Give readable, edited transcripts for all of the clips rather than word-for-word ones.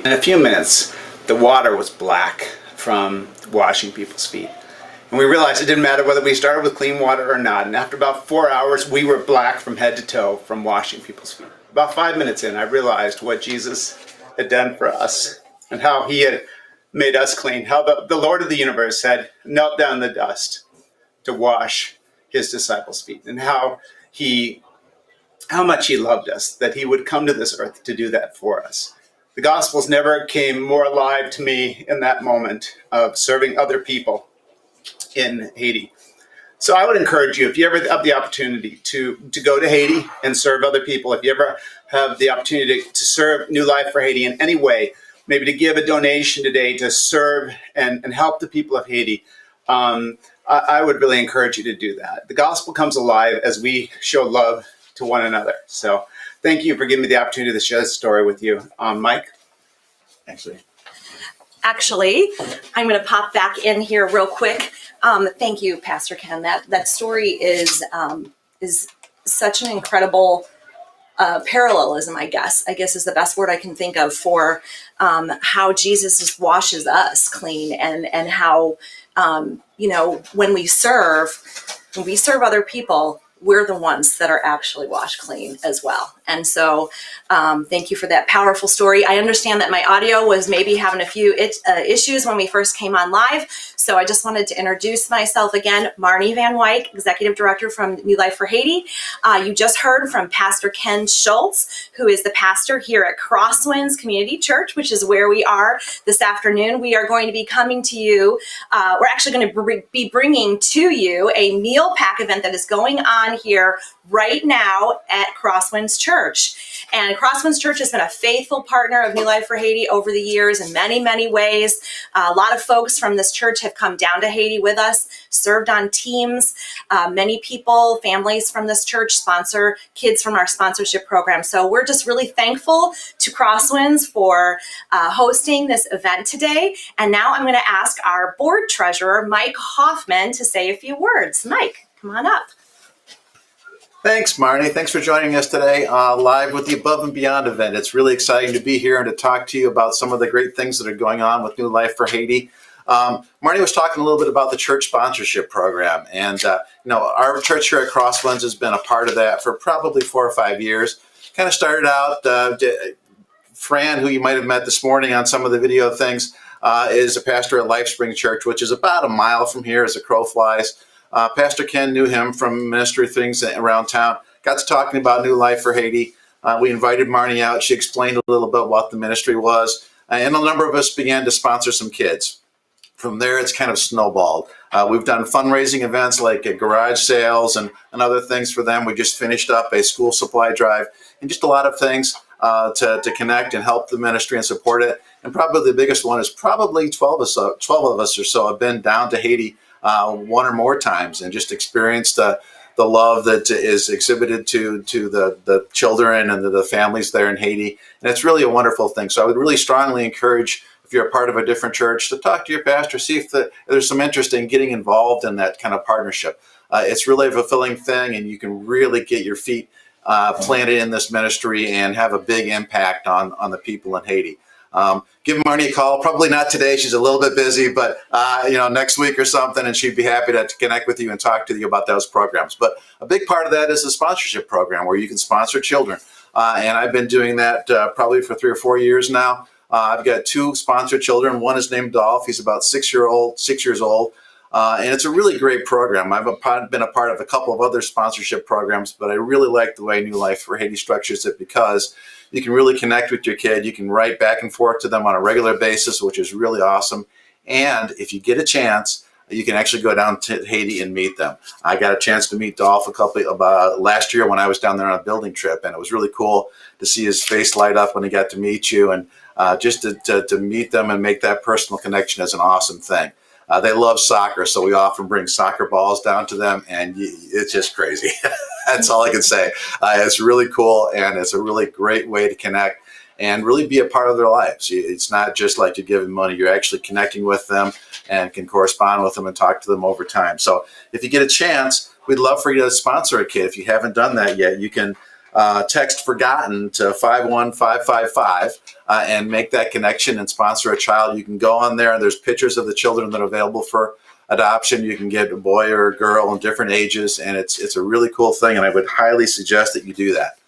In a few minutes, the water was black from washing people's feet. And we realized it didn't matter whether we started with clean water or not. And after about 4 hours, we were black from head to toe from washing people's feet. About 5 minutes in, I realized what Jesus had done for us and how he had made us clean. How the Lord of the universe had knelt down in the dust to wash his disciples' feet. And how much he loved us, that he would come to this earth to do that for us. The Gospels never came more alive to me in that moment of serving other people in Haiti. So I would encourage you, if you ever have the opportunity to go to Haiti and serve other people, if you ever have the opportunity to serve New Life for Haiti in any way, maybe to give a donation today to serve and help the people of Haiti, I would really encourage you to do that. The gospel comes alive as we show love to one another. So thank you for giving me the opportunity to share this story with you. Mike? Actually, I'm going to pop back in here real quick. Thank you, Pastor Ken. That story is such an incredible parallelism, I guess is the best word I can think of for how Jesus just washes us clean and how, when we serve other people, we're the ones that are actually washed clean as well. And so thank you for that powerful story. I understand that my audio was maybe having a few issues when we first came on live. So I just wanted to introduce myself again, Marnie Van Wyk, Executive Director from New Life for Haiti. You just heard from Pastor Ken Schultz, who is the pastor here at Crosswinds Community Church, which is where we are this afternoon. We are going to be coming to you. We're actually going to be bringing to you a meal pack event that is going on here right now at Crosswinds Church. And Crosswinds Church has been a faithful partner of New Life for Haiti over the years in many, many ways. A lot of folks from this church have come down to Haiti with us, served on teams. Many people, families from this church sponsor kids from our sponsorship program. So we're just really thankful to Crosswinds for hosting this event today. And now I'm going to ask our board treasurer, Mike Hoffman, to say a few words. Mike, come on up. Thanks, Marnie. Thanks for joining us today live with the Above and Beyond event. It's really exciting to be here and to talk to you about some of the great things that are going on with New Life for Haiti. Marnie was talking a little bit about the church sponsorship program. And, our church here at Crosswinds has been a part of that for probably 4 or 5 years. Kind of started out, Fran, who you might have met this morning on some of the video things, is a pastor at LifeSpring Church, which is about a mile from here as a crow flies. Pastor Ken knew him from ministry things around town. Got to talking about New Life for Haiti. We invited Marnie out. She explained a little bit what the ministry was. And a number of us began to sponsor some kids. From there, it's kind of snowballed. We've done fundraising events like garage sales and other things for them. We just finished up a school supply drive and just a lot of things to connect and help the ministry and support it. And probably the biggest one is probably 12 of us or so have been down to Haiti one or more times and just experienced the love that is exhibited to the children and the families there in Haiti. And it's really a wonderful thing. So I would really strongly encourage, if you're a part of a different church, to talk to your pastor, see if there's some interest in getting involved in that kind of partnership. It's really a fulfilling thing, and you can really get your feet planted in this ministry and have a big impact on the people in Haiti. Give Marnie a call. Probably not today. She's a little bit busy, but next week or something, and she'd be happy to connect with you and talk to you about those programs. But a big part of that is the sponsorship program, where you can sponsor children. And I've been doing that probably for 3 or 4 years now. I've got 2 sponsored children. One is named Dolph. He's about 6 years old. And it's a really great program. I've been a part of a couple of other sponsorship programs, but I really like the way New Life for Haiti structures it, because you can really connect with your kid. You can write back and forth to them on a regular basis, which is really awesome. And if you get a chance, you can actually go down to Haiti and meet them. I got a chance to meet Dolph about last year when I was down there on a building trip, and it was really cool to see his face light up when he got to meet you, and just to meet them and make that personal connection is an awesome thing. They love soccer, so we often bring soccer balls down to them, and it's just crazy. That's all I can say. It's really cool, and it's a really great way to connect and really be a part of their lives. It's not just like you're giving money. You're actually connecting with them and can correspond with them and talk to them over time. So if you get a chance, we'd love for you to sponsor a kid. If you haven't done that yet, you can text "forgotten" to 51555 and make that connection and sponsor a child. You can go on there, and there's pictures of the children that are available for adoption. You can get a boy or a girl in different ages, and it's a really cool thing, and I would highly suggest that you do that.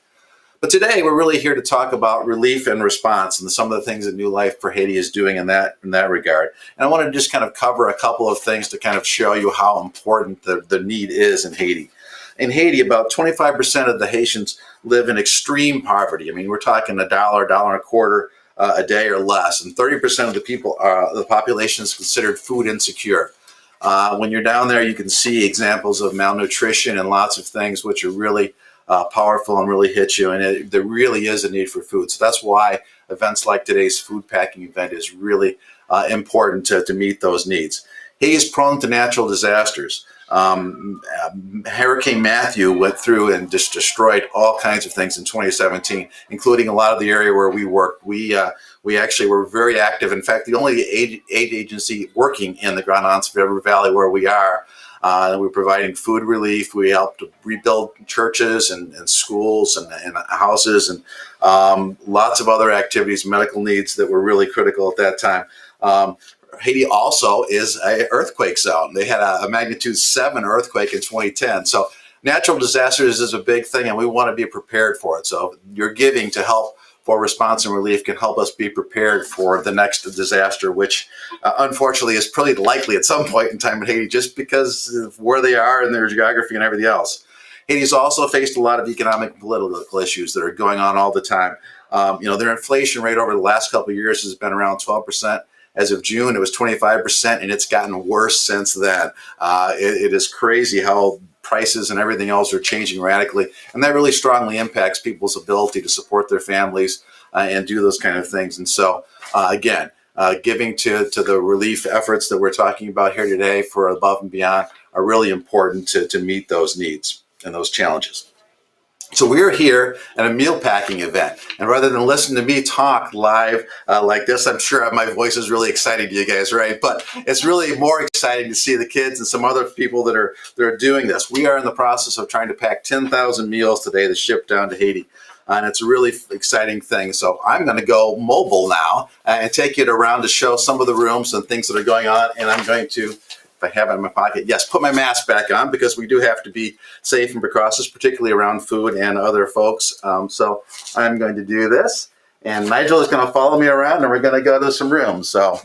But today we're really here to talk about relief and response and some of the things that New Life for Haiti is doing in that regard. And I want to just kind of cover a couple of things to kind of show you how important the need is in Haiti. In Haiti, about 25% of the Haitians live in extreme poverty. I mean, we're talking $1, $1.25 a day or less, and 30% of the population is considered food insecure. When you're down there, you can see examples of malnutrition and lots of things which are really powerful and really hit you, and there really is a need for food. So that's why events like today's food packing event is really important to meet those needs. Haiti is prone to natural disasters. Hurricane Matthew went through and just destroyed all kinds of things in 2017, including a lot of the area where we worked. We actually were very active. In fact, the only aid agency working in the Grand Anse River Valley where we are. We're providing food relief. We helped rebuild churches and schools and houses and lots of other activities, medical needs that were really critical at that time. Haiti also is an earthquake zone. They had a magnitude 7 earthquake in 2010. So natural disasters is a big thing, and we want to be prepared for it. So your giving to help for response and relief can help us be prepared for the next disaster, which unfortunately is pretty likely at some point in time in Haiti just because of where they are and their geography and everything else. Haiti's also faced a lot of economic and political issues that are going on all the time. Their inflation rate over the last couple of years has been around 12%. As of June, it was 25%, and it's gotten worse since then. It is crazy how prices and everything else are changing radically, and that really strongly impacts people's ability to support their families and do those kind of things. And so, again, giving to the relief efforts that we're talking about here today for Above and Beyond are really important to meet those needs and those challenges. So we're here at a meal packing event, and rather than listen to me talk live like this, I'm sure my voice is really exciting to you guys, right? But it's really more exciting to see the kids and some other people that are doing this. We are in the process of trying to pack 10,000 meals today to ship down to Haiti, and it's a really exciting thing. So I'm going to go mobile now and take you around to show some of the rooms and things that are going on, and I'm going to, if I have it in my pocket, yes, put my mask back on because we do have to be safe and precautious, particularly around food and other folks. So I'm going to do this, and Nigel is going to follow me around, and we're going to go to some rooms. So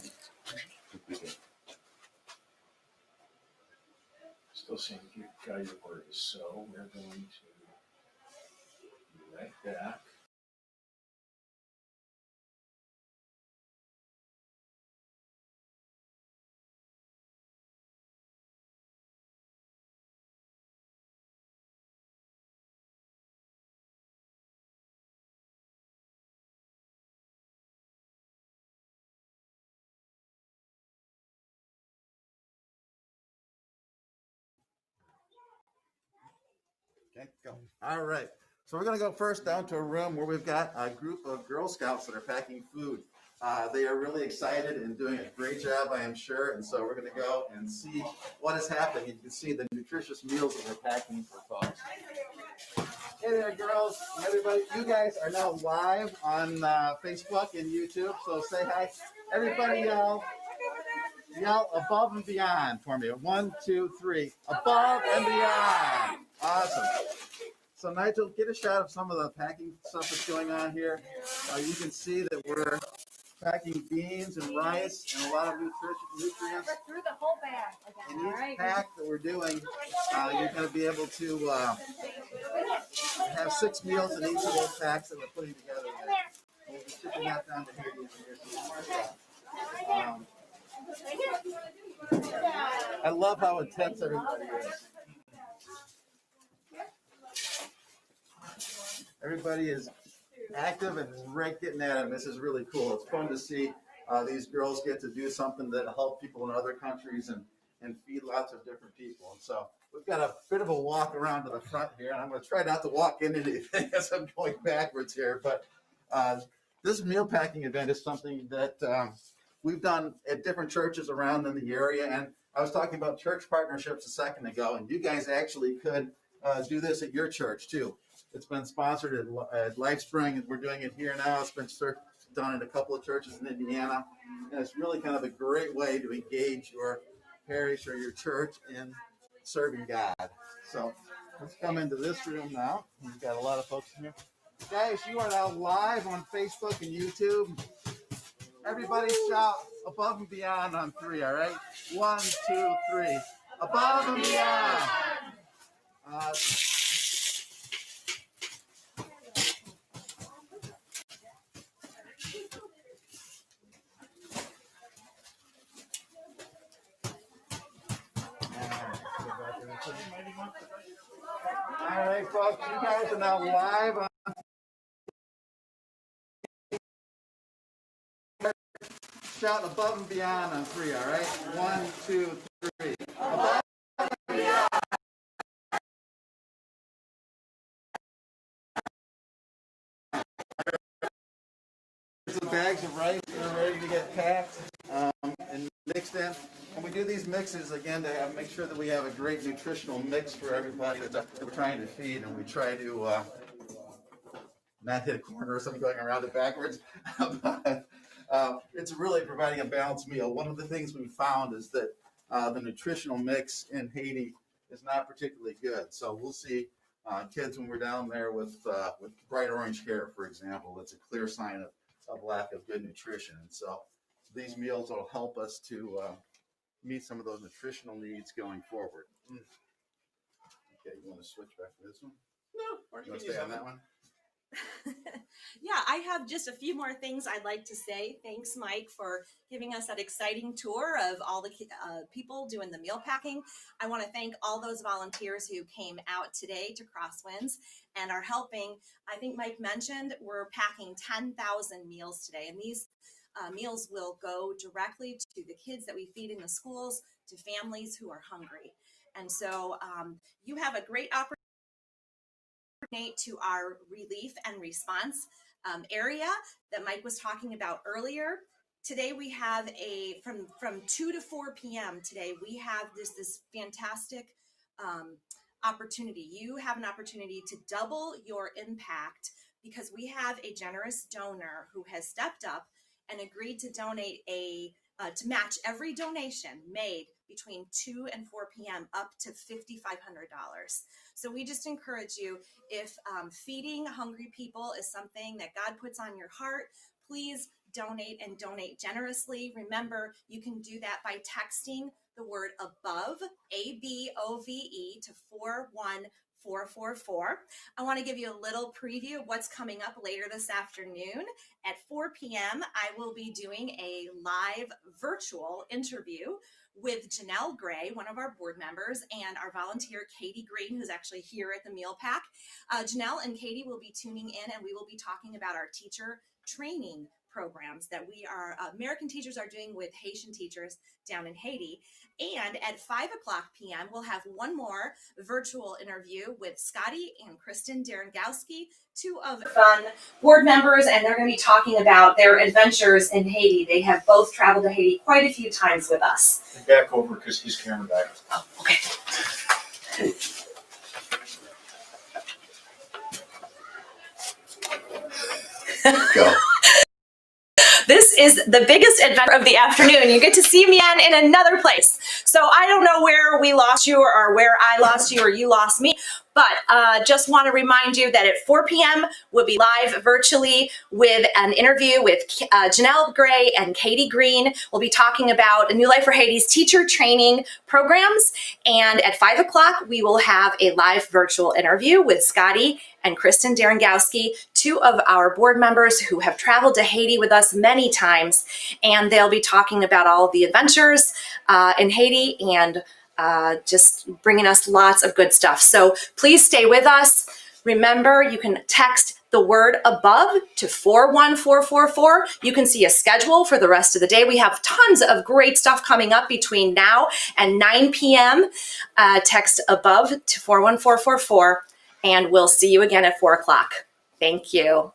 still saying give God your word. So we're going to be right back. okay, go. All right. So we're going to go first down to a room where we've got a group of Girl Scouts that are packing food. They are really excited and doing a great job, I am sure. And so we're going to go and see what is happening. You can see the nutritious meals that we're packing for folks. Hey there, girls, and everybody. You guys are now live on Facebook and YouTube, so say hi. Everybody yell Above and Beyond for me. 1, 2, 3. Above and Beyond. Awesome. So Nigel, get a shot of some of the packing stuff that's going on here. You can see that we're packing beans and rice and a lot of nutrients. Through the whole bag again, In all each right? pack that we're doing, you're going to be able to have 6 meals in each of those packs that we're putting together. We'll be shipping that down to Haiti. I love how intense everybody is. Everybody is active and right getting at it. And this is really cool. It's fun to see these girls get to do something that help people in other countries and feed lots of different people. And so we've got a bit of a walk around to the front here, and I'm going to try not to walk into anything as I'm going backwards here. But this meal packing event is something that we've done at different churches around in the area. And I was talking about church partnerships a second ago, and you guys actually could do this at your church too. It's been sponsored at LifeSpring, and we're doing it here now. It's been done in a couple of churches in Indiana, and it's really kind of a great way to engage your parish or your church in serving God. So let's come into this room now. We've got a lot of folks in here. Guys, you are now live on Facebook and YouTube. Everybody shout above and beyond on 3, all right? 1, 2, 3. Above and beyond. All right, folks, you guys are now live on. Shout above and beyond on 3, all right? 1, 2, 3. Above and beyond. Here's the bags of rice that are ready to get packed and mixed in. And we do these mixes again to make sure that we have a great nutritional mix for everybody that we're trying to feed, and we try to not hit a corner or something going around it backwards. But, it's really providing a balanced meal. One of the things we found is that the nutritional mix in Haiti is not particularly good. So we'll see kids when we're down there with bright orange hair, for example. It's a clear sign of lack of good nutrition. And so these meals will help us to meet some of those nutritional needs going forward. Okay, you want to switch back to this one? No, or You want to stay on that one? Yeah, I have just a few more things I'd like to say. Thanks, Mike, for giving us that exciting tour of all the people doing the meal packing. I want to thank all those volunteers who came out today to Crosswinds and are helping. I think Mike mentioned we're packing 10,000 meals today, and these meals will go directly to the kids that we feed in the schools, to families who are hungry. And so you have a great opportunity to our relief and response area that Mike was talking about earlier. Today we have from 2 to 4 p.m. today, we have this fantastic opportunity. You have an opportunity to double your impact because we have a generous donor who has stepped up and agreed to donate to match every donation made between 2 and 4 p.m. up to $5,500. So we just encourage you, if feeding hungry people is something that God puts on your heart, please donate and donate generously. Remember, you can do that by texting the word above, ABOVE, to 41444. I want to give you a little preview of what's coming up later this afternoon. At 4 p.m., I will be doing a live virtual interview with Janelle Gray, one of our board members, and our volunteer, Katie Green, who's actually here at the Meal Pack. Janelle and Katie will be tuning in, and we will be talking about our teacher training programs that American teachers are doing with Haitian teachers down in Haiti. And at 5 o'clock p.m., we'll have one more virtual interview with Scotty and Kristen Derengowski, two of fun board members, and they're going to be talking about their adventures in Haiti. They have both traveled to Haiti quite a few times with us. Back over because he's camera back. Oh, okay. Go. This is the biggest adventure of the afternoon. You get to see me in another place. So I don't know where we lost you or where I lost you or you lost me, but just want to remind you that at 4 p.m. we'll be live virtually with an interview with Janelle Gray and Katie Green. We'll be talking about New Life for Haiti's teacher training programs. And at 5 o'clock, we will have a live virtual interview with Scotty and Kristen Derengowski, two of our board members who have traveled to Haiti with us many times. And they'll be talking about all of the adventures in Haiti and just bringing us lots of good stuff. So please stay with us. Remember, you can text the word above to 41444. You can see a schedule for the rest of the day. We have tons of great stuff coming up between now and 9 p.m. Text above to 41444, and we'll see you again at 4 o'clock. Thank you.